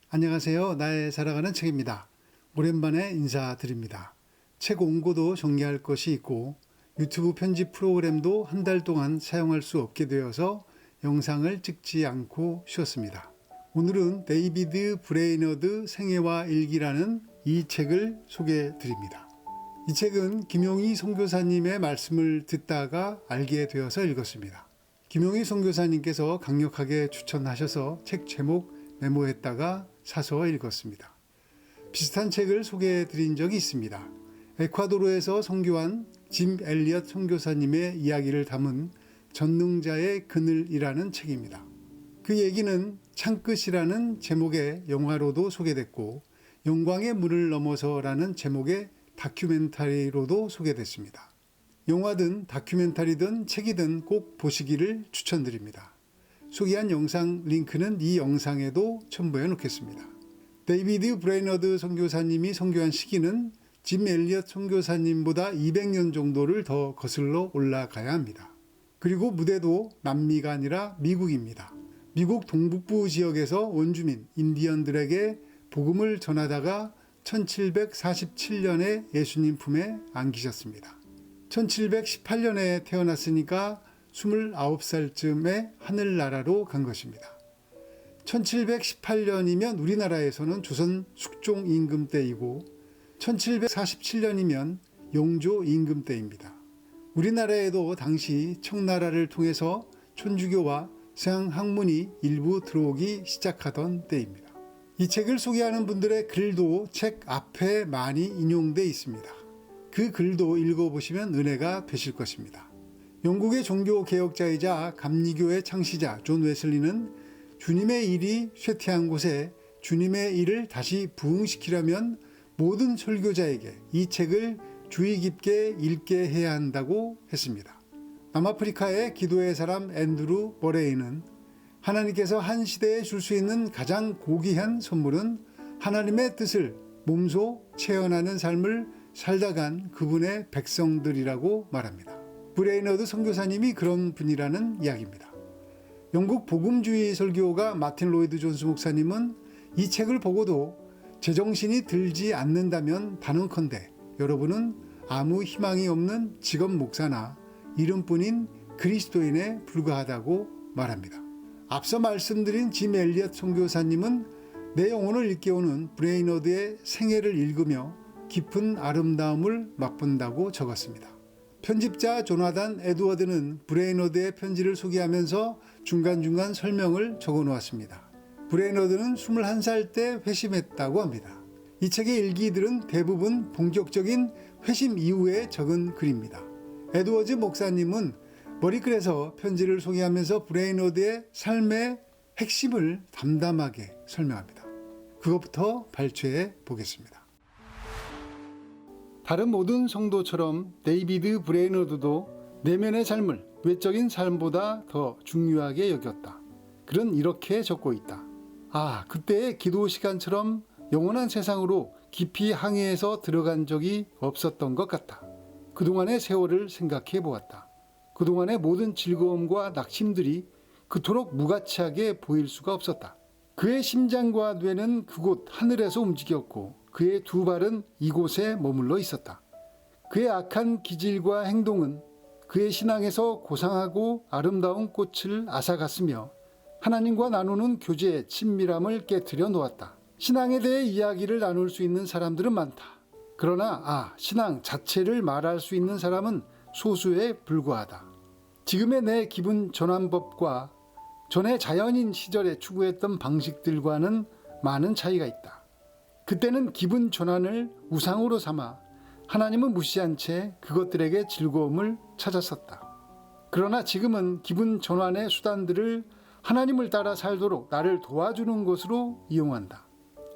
안녕하세요. 나의 살아가는 책입니다. 오랜만에 인사드립니다. 책 원고도 정리할 것이 있고 유튜브 편집 프로그램도 한 달 동안 사용할 수 없게 되어서 영상을 찍지 않고 쉬었습니다. 오늘은 데이비드 브레이너드 생애와 일기라는 이 책을 소개해 드립니다. 이 책은 김용희 선교사님의 말씀을 듣다가 알게 되어서 읽었습니다. 김용희 선교사님께서 강력하게 추천하셔서 책 제목 메모했다가 사서 읽었습니다. 비슷한 책을 소개해 드린 적이 있습니다. 에콰도르에서 선교한 짐 엘리엇 선교사님의 이야기를 담은 전능자의 그늘이라는 책입니다. 그 얘기는 창끝이라는 제목의 영화로도 소개됐고 영광의 문을 넘어서라는 제목의 다큐멘터리로도 소개됐습니다. 영화든 다큐멘터리든 책이든 꼭 보시기를 추천드립니다. 소개한 영상 링크는 이 영상에도 첨부해 놓겠습니다. 데이비드 브레이너드 선교사님이 선교한 시기는 짐 엘리엇 선교사님보다 200년 정도를 더 거슬러 올라가야 합니다. 그리고 무대도 남미가 아니라 미국입니다. 미국 동북부 지역에서 원주민 인디언들에게 복음을 전하다가 1747년에 예수님 품에 안기셨습니다. 1718년에 태어났으니까 29살쯤에 하늘나라로 간 것입니다. 1718년이면 우리나라에서는 조선 숙종 임금 때이고 1747년이면 영조 임금 때입니다. 우리나라에도 당시 청나라를 통해서 천주교와 서양 학문이 일부 들어오기 시작하던 때입니다. 이 책을 소개하는 분들의 글도 책 앞에 많이 인용되어 있습니다. 그 글도 읽어보시면 은혜가 되실 것입니다. 영국의 종교개혁자이자 감리교의 창시자 존 웨슬리는 주님의 일이 쇠퇴한 곳에 주님의 일을 다시 부흥시키려면 모든 설교자에게 이 책을 주의 깊게 읽게 해야 한다고 했습니다. 남아프리카의 기도의 사람 앤드루 버레이는 하나님께서 한 시대에 줄 수 있는 가장 고귀한 선물은 하나님의 뜻을 몸소 체현하는 삶을 살다간 그분의 백성들이라고 말합니다. 브레이너드 선교사님이 그런 분이라는 이야기입니다. 영국 복음주의 설교가 마틴 로이드 존스 목사님은 이 책을 보고도 제정신이 들지 않는다면 단언컨대 여러분은 아무 희망이 없는 직업 목사나 이름뿐인 그리스도인에 불과하다고 말합니다. 앞서 말씀드린 짐 엘리엇 선교사님은 내 영혼을 일깨우는 브레이너드의 생애를 읽으며 깊은 아름다움을 맛본다고 적었습니다. 편집자 조나단 에드워드는 브레이너드의 편지를 소개하면서 중간중간 설명을 적어 놓았습니다. 브레이너드는 21살 때 회심했다고 합니다. 이 책의 일기들은 대부분 본격적인 회심 이후에 적은 글입니다. 에드워즈 목사님은 머리글에서 편지를 소개하면서 브레이너드의 삶의 핵심을 담담하게 설명합니다. 그것부터 발췌해 보겠습니다. 다른 모든 성도처럼 데이비드 브레이너드도 내면의 삶을 외적인 삶보다 더 중요하게 여겼다. 그는 이렇게 적고 있다. 그때의 기도 시간처럼 영원한 세상으로 깊이 항해해서 들어간 적이 없었던 것 같다. 그동안의 세월을 생각해 보았다. 그동안의 모든 즐거움과 낙심들이 그토록 무가치하게 보일 수가 없었다. 그의 심장과 뇌는 그곳 하늘에서 움직였고 그의 두 발은 이곳에 머물러 있었다. 그의 악한 기질과 행동은 그의 신앙에서 고상하고 아름다운 꽃을 앗아갔으며 하나님과 나누는 교제의 친밀함을 깨트려 놓았다. 신앙에 대해 이야기를 나눌 수 있는 사람들은 많다. 그러나 신앙 자체를 말할 수 있는 사람은 소수에 불과하다. 지금의 내 기분 전환법과 전에 자연인 시절에 추구했던 방식들과는 많은 차이가 있다. 그때는 기분 전환을 우상으로 삼아 하나님은 무시한 채 그것들에게 즐거움을 찾았었다. 그러나 지금은 기분 전환의 수단들을 하나님을 따라 살도록 나를 도와주는 것으로 이용한다.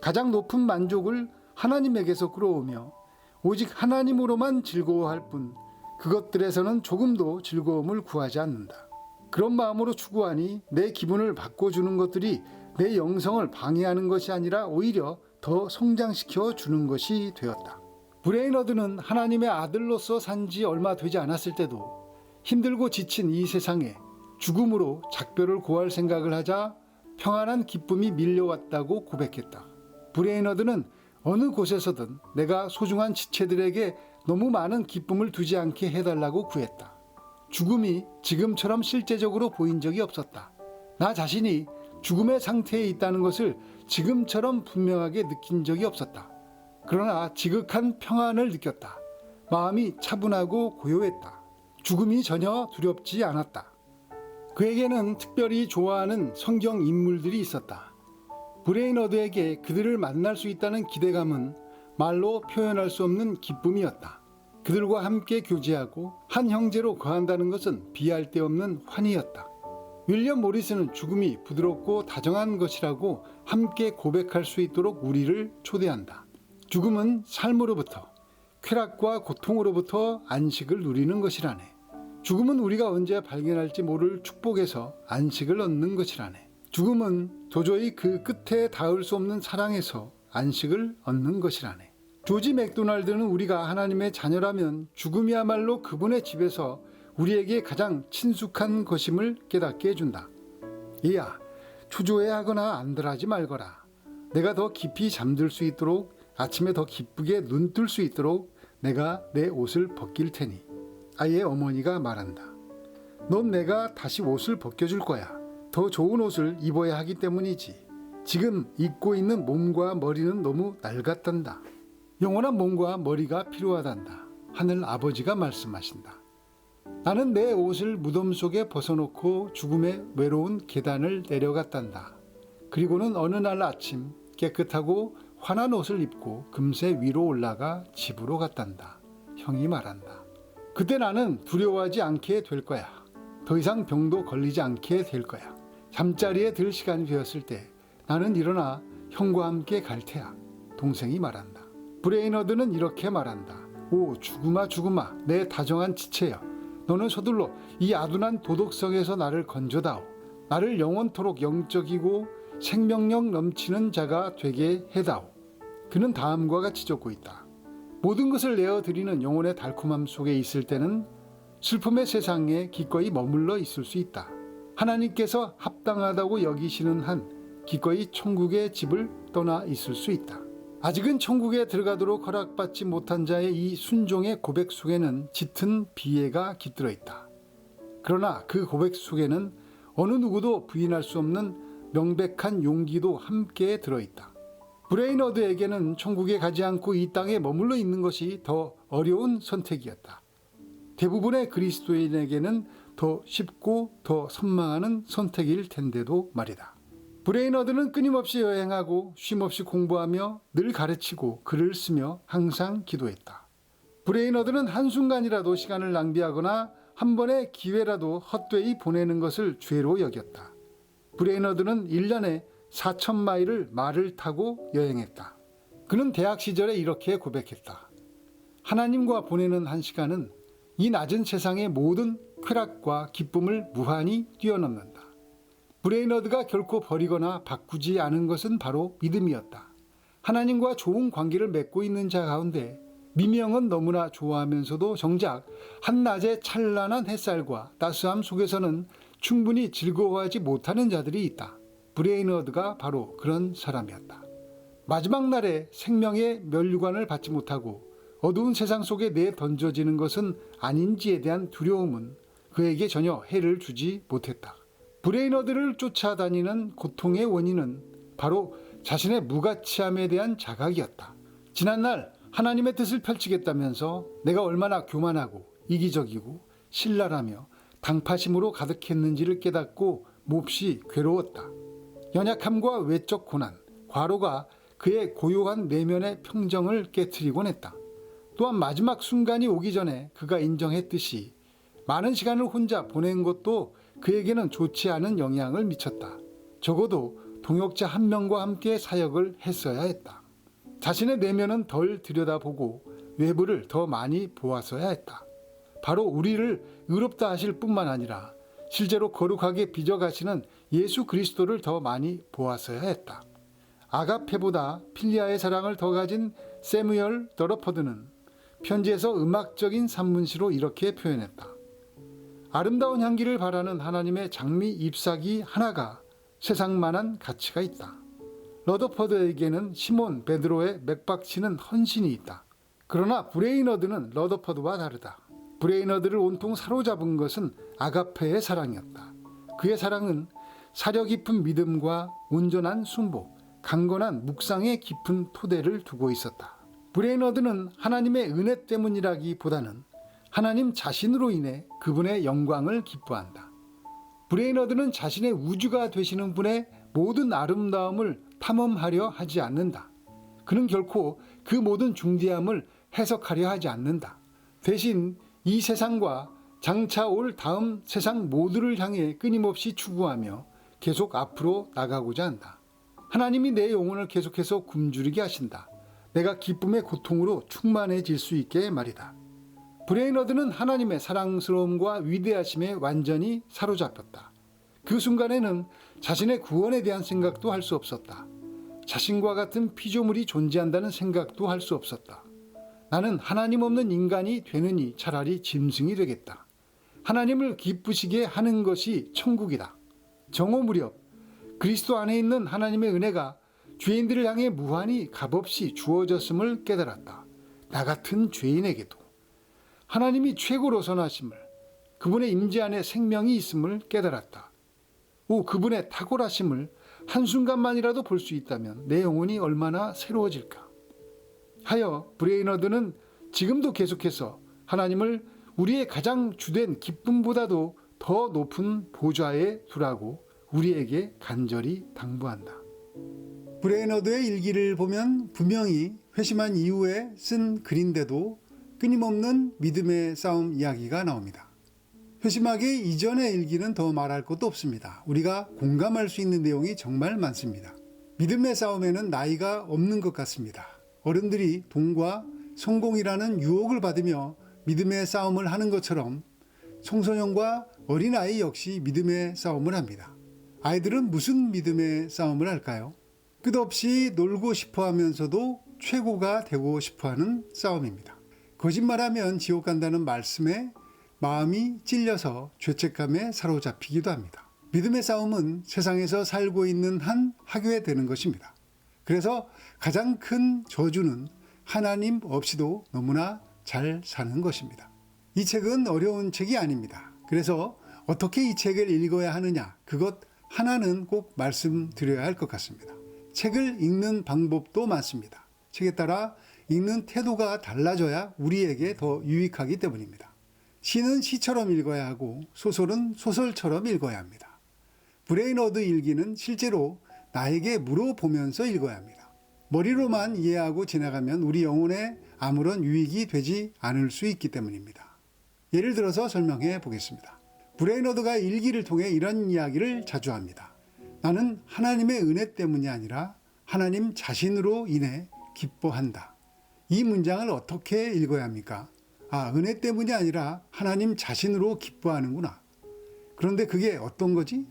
가장 높은 만족을 하나님에게서 끌어오며 오직 하나님으로만 즐거워할 뿐 그것들에서는 조금도 즐거움을 구하지 않는다. 그런 마음으로 추구하니 내 기분을 바꿔주는 것들이 내 영성을 방해하는 것이 아니라 오히려 더 성장시켜 주는 것이 되었다. 브레이너드는 하나님의 아들로서 산 지 얼마 되지 않았을 때도 힘들고 지친 이 세상에 죽음으로 작별을 고할 생각을 하자 평안한 기쁨이 밀려왔다고 고백했다. 브레이너드는 어느 곳에서든 내가 소중한 지체들에게 너무 많은 기쁨을 두지 않게 해달라고 구했다. 죽음이 지금처럼 실제적으로 보인 적이 없었다. 나 자신이 죽음의 상태에 있다는 것을 지금처럼 분명하게 느낀 적이 없었다. 그러나 지극한 평안을 느꼈다. 마음이 차분하고 고요했다. 죽음이 전혀 두렵지 않았다. 그에게는 특별히 좋아하는 성경 인물들이 있었다. 브레이너드에게 그들을 만날 수 있다는 기대감은 말로 표현할 수 없는 기쁨이었다. 그들과 함께 교제하고 한 형제로 거한다는 것은 비할 데 없는 환희였다. 윌리엄 모리스는 죽음이 부드럽고 다정한 것이라고 함께 고백할 수 있도록 우리를 초대한다. 죽음은 삶으로부터, 쾌락과 고통으로부터 안식을 누리는 것이라네. 죽음은 우리가 언제 발견할지 모를 축복에서 안식을 얻는 것이라네. 죽음은 도저히 그 끝에 닿을 수 없는 사랑에서 안식을 얻는 것이라네. 조지 맥도날드는 우리가 하나님의 자녀라면 죽음이야말로 그분의 집에서 우리에게 가장 친숙한 것임을 깨닫게 해준다. 이야, 초조해하거나 안달하지 말거라. 내가 더 깊이 잠들 수 있도록, 아침에 더 기쁘게 눈 뜰 수 있도록 내가 내 옷을 벗길 테니. 아이의 어머니가 말한다. 넌 내가 다시 옷을 벗겨줄 거야. 더 좋은 옷을 입어야 하기 때문이지. 지금 입고 있는 몸과 머리는 너무 낡았단다. 영원한 몸과 머리가 필요하단다. 하늘 아버지가 말씀하신다. 나는 내 옷을 무덤 속에 벗어놓고 죽음의 외로운 계단을 내려갔단다. 그리고는 어느 날 아침 깨끗하고 환한 옷을 입고 금세 위로 올라가 집으로 갔단다. 형이 말한다. 그때 나는 두려워하지 않게 될 거야. 더 이상 병도 걸리지 않게 될 거야. 잠자리에 들 시간이 되었을 때 나는 일어나 형과 함께 갈 테야. 동생이 말한다. 브레이너드는 이렇게 말한다. 오 죽음아 죽음아 내 다정한 지체여. 너는 서둘러 이 아둔한 도덕성에서 나를 건져다오. 나를 영원토록 영적이고 생명력 넘치는 자가 되게 해다오. 그는 다음과 같이 적고 있다. 모든 것을 내어드리는 영혼의 달콤함 속에 있을 때는 슬픔의 세상에 기꺼이 머물러 있을 수 있다. 하나님께서 합당하다고 여기시는 한 기꺼이 천국의 집을 떠나 있을 수 있다. 아직은 천국에 들어가도록 허락받지 못한 자의 이 순종의 고백 속에는 짙은 비애가 깃들어 있다. 그러나 그 고백 속에는 어느 누구도 부인할 수 없는 명백한 용기도 함께 들어있다. 브레이너드에게는 천국에 가지 않고 이 땅에 머물러 있는 것이 더 어려운 선택이었다. 대부분의 그리스도인에게는 더 쉽고 더 선망하는 선택일 텐데도 말이다. 브레이너드는 끊임없이 여행하고 쉼없이 공부하며 늘 가르치고 글을 쓰며 항상 기도했다. 브레이너드는 한순간이라도 시간을 낭비하거나 한 번의 기회라도 헛되이 보내는 것을 죄로 여겼다. 브레이너드는 1년에 4,000마일을 말을 타고 여행했다. 그는 대학 시절에 이렇게 고백했다. 하나님과 보내는 한 시간은 이 낮은 세상의 모든 쾌락과 기쁨을 무한히 뛰어넘는다. 브레이너드가 결코 버리거나 바꾸지 않은 것은 바로 믿음이었다. 하나님과 좋은 관계를 맺고 있는 자 가운데 미명은 너무나 좋아하면서도 정작 한낮의 찬란한 햇살과 따스함 속에서는 충분히 즐거워하지 못하는 자들이 있다. 브레이너드가 바로 그런 사람이었다. 마지막 날에 생명의 면류관을 받지 못하고 어두운 세상 속에 내던져지는 것은 아닌지에 대한 두려움은 그에게 전혀 해를 주지 못했다. 브레이너드를 쫓아다니는 고통의 원인은 바로 자신의 무가치함에 대한 자각이었다. 지난날 하나님의 뜻을 펼치겠다면서 내가 얼마나 교만하고 이기적이고 신랄하며 당파심으로 가득했는지를 깨닫고 몹시 괴로웠다. 연약함과 외적 고난, 과로가 그의 고요한 내면의 평정을 깨트리곤 했다. 또한 마지막 순간이 오기 전에 그가 인정했듯이 많은 시간을 혼자 보낸 것도 그에게는 좋지 않은 영향을 미쳤다. 적어도 동역자 한 명과 함께 사역을 했어야 했다. 자신의 내면은 덜 들여다보고 외부를 더 많이 보았어야 했다. 바로 우리를 의롭다 하실 뿐만 아니라 실제로 거룩하게 빚어가시는 예수 그리스도를 더 많이 보았어야 했다. 아가페보다 필리아의 사랑을 더 가진 세무얼 더러퍼드는 편지에서 음악적인 산문시로 이렇게 표현했다. 아름다운 향기를 바라는 하나님의 장미 잎사귀 하나가 세상만한 가치가 있다. 러더퍼드에게는 시몬 베드로의 맥박치는 헌신이 있다. 그러나 브레이너드는 러더퍼드와 다르다. 브레이너드를 온통 사로잡은 것은 아가페의 사랑이었다. 그의 사랑은 사려 깊은 믿음과 온전한 순복, 강건한 묵상의 깊은 토대를 두고 있었다. 브레이너드는 하나님의 은혜 때문이라기보다는 하나님 자신으로 인해 그분의 영광을 기뻐한다. 브레이너드는 자신의 우주가 되시는 분의 모든 아름다움을 탐험하려 하지 않는다. 그는 결코 그 모든 중대함을 해석하려 하지 않는다. 대신 이 세상과 장차 올 다음 세상 모두를 향해 끊임없이 추구하며 계속 앞으로 나가고자 한다. 하나님이 내 영혼을 계속해서 굶주리게 하신다. 내가 기쁨의 고통으로 충만해질 수 있게 말이다. 브레이너드는 하나님의 사랑스러움과 위대하심에 완전히 사로잡혔다. 그 순간에는 자신의 구원에 대한 생각도 할 수 없었다. 자신과 같은 피조물이 존재한다는 생각도 할 수 없었다. 나는 하나님 없는 인간이 되느니 차라리 짐승이 되겠다. 하나님을 기쁘시게 하는 것이 천국이다. 정오 무렵 그리스도 안에 있는 하나님의 은혜가 죄인들을 향해 무한히 값없이 주어졌음을 깨달았다. 나 같은 죄인에게도 하나님이 최고로 선하심을, 그분의 임재 안에 생명이 있음을 깨달았다. 그분의 탁월하심을 한순간만이라도 볼 수 있다면 내 영혼이 얼마나 새로워질까. 하여 브레이너드는 지금도 계속해서 하나님을 우리의 가장 주된 기쁨보다도 더 높은 보좌에 두라고 우리에게 간절히 당부한다. 브레이너드의 일기를 보면 분명히 회심한 이후에 쓴 글인데도 끊임없는 믿음의 싸움 이야기가 나옵니다. 회심하기 이전의 일기는 더 말할 것도 없습니다. 우리가 공감할 수 있는 내용이 정말 많습니다. 믿음의 싸움에는 나이가 없는 것 같습니다. 어른들이 돈과 성공이라는 유혹을 받으며 믿음의 싸움을 하는 것처럼 청소년과 어린아이 역시 믿음의 싸움을 합니다. 아이들은 무슨 믿음의 싸움을 할까요? 끝없이 놀고 싶어 하면서도 최고가 되고 싶어 하는 싸움입니다. 거짓말하면 지옥 간다는 말씀에 마음이 찔려서 죄책감에 사로잡히기도 합니다. 믿음의 싸움은 세상에서 살고 있는 한 하게 되는 것입니다. 그래서 가장 큰 저주는 하나님 없이도 너무나 잘 사는 것입니다. 이 책은 어려운 책이 아닙니다. 그래서 어떻게 이 책을 읽어야 하느냐, 그것 하나는 꼭 말씀드려야 할 것 같습니다. 책을 읽는 방법도 많습니다. 책에 따라 읽는 태도가 달라져야 우리에게 더 유익하기 때문입니다. 시는 시처럼 읽어야 하고 소설은 소설처럼 읽어야 합니다. 브레이너드 일기는 실제로 나에게 물어보면서 읽어야 합니다. 머리로만 이해하고 지나가면 우리 영혼에 아무런 유익이 되지 않을 수 있기 때문입니다. 예를 들어서 설명해 보겠습니다. 브레이너드가 일기를 통해 이런 이야기를 자주 합니다. 나는 하나님의 은혜 때문이 아니라 하나님 자신으로 인해 기뻐한다. 이 문장을 어떻게 읽어야 합니까? 은혜 때문이 아니라 하나님 자신으로 기뻐하는구나. 그런데 그게 어떤 거지?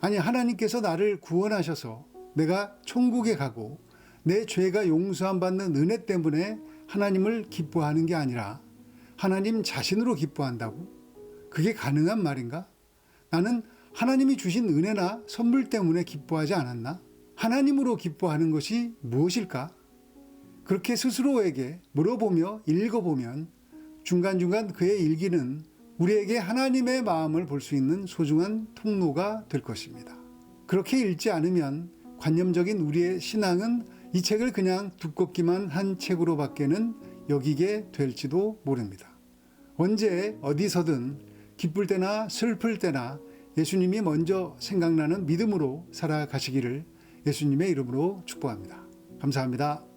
하나님께서 나를 구원하셔서 내가 천국에 가고 내 죄가 용서함 받는 은혜 때문에 하나님을 기뻐하는 게 아니라 하나님 자신으로 기뻐한다고? 그게 가능한 말인가? 나는 하나님이 주신 은혜나 선물 때문에 기뻐하지 않았나? 하나님으로 기뻐하는 것이 무엇일까? 그렇게 스스로에게 물어보며 읽어보면 중간중간 그의 일기는 우리에게 하나님의 마음을 볼 수 있는 소중한 통로가 될 것입니다. 그렇게 읽지 않으면 관념적인 우리의 신앙은 이 책을 그냥 두껍기만 한 책으로밖에는 여기게 될지도 모릅니다. 언제 어디서든 기쁠 때나 슬플 때나 예수님이 먼저 생각나는 믿음으로 살아가시기를 예수님의 이름으로 축복합니다. 감사합니다.